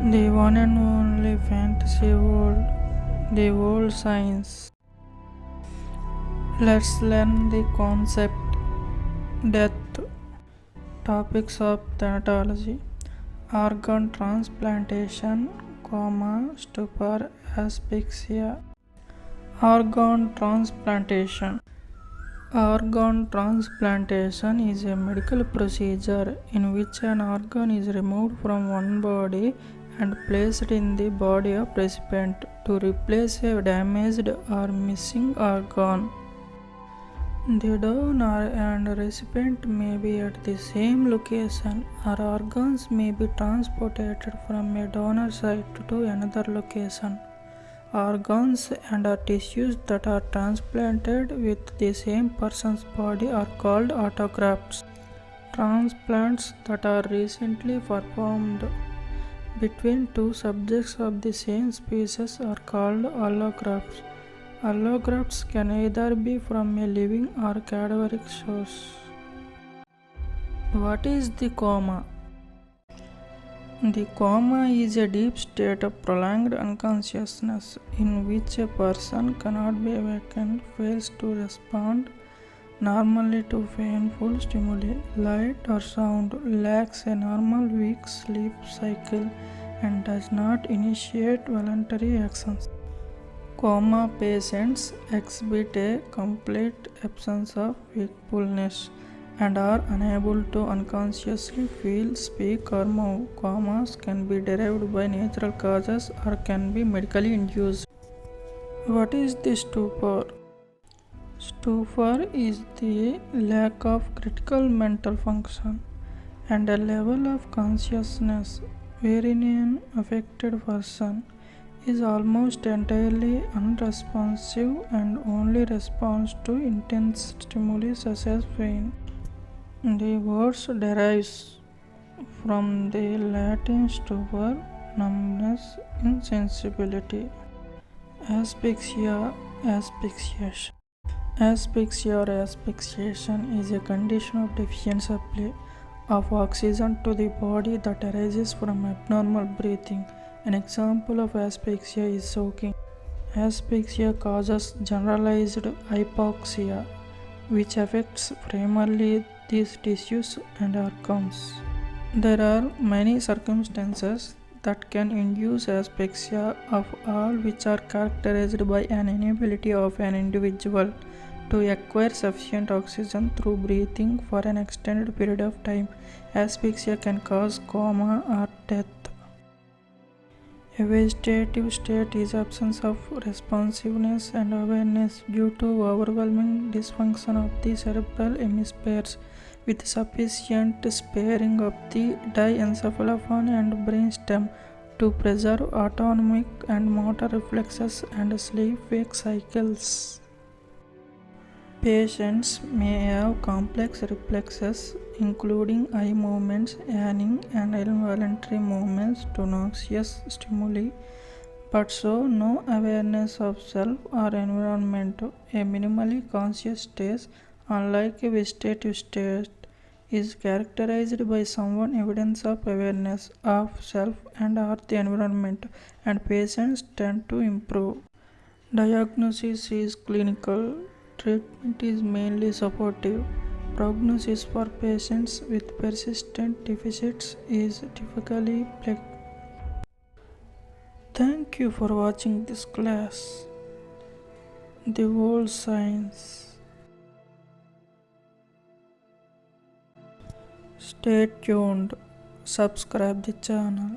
The one and only fantasy world, the world science. Let's learn the concept, death, topics of thanatology, organ transplantation, coma, stupor, asphyxia. Organ transplantation. Organ transplantation is a medical procedure in which an organ is removed from one body and placed in the body of recipient to replace a damaged or missing organ. The donor and recipient may be at the same location, or organs may be transported from a donor site to another location. Organs and tissues that are transplanted with the same person's body are called autografts. Transplants that are recently performed between two subjects of the same species are called allografts. Allografts can either be from a living or cadaveric source. What is the coma? The coma is a deep state of prolonged unconsciousness in which a person cannot be awakened, fails to respond normally to painful stimuli, light or sound, lacks a normal weak sleep cycle, and does not initiate voluntary actions. Coma patients exhibit a complete absence of wakefulness and are unable to unconsciously feel, speak, or move. Comas can be derived by natural causes or can be medically induced. What is the stupor? Stupor is the lack of critical mental function and a level of consciousness wherein an affected person is almost entirely unresponsive and only responds to intense stimuli such as pain. The word derives from the Latin stupor, numbness, insensibility. Asphyxia, asphyxiation. Asphyxia or asphyxiation is a condition of deficient supply of oxygen to the body that arises from abnormal breathing. An example of asphyxia is choking. Asphyxia causes generalized hypoxia, which affects primarily these tissues and organs. There are many circumstances that can induce asphyxia, of all which are characterized by an inability of an individual to acquire sufficient oxygen through breathing for an extended period of time. Asphyxia can cause coma or death. A vegetative state is absence of responsiveness and awareness due to overwhelming dysfunction of the cerebral hemispheres, with sufficient sparing of the diencephalopon and brainstem to preserve autonomic and motor reflexes and sleep-wake cycles. Patients may have complex reflexes including eye movements, yawning, and involuntary movements to noxious stimuli, but show no awareness of self or environment. A minimally conscious state, unlike a vegetative state, is characterized by some evidence of awareness of self and or the environment, and patients tend to improve. Diagnosis is clinical. Treatment is mainly supportive. Prognosis for patients with persistent deficits is typically bleak. Thank you for watching this class. The World Science. Stay tuned. Subscribe the channel.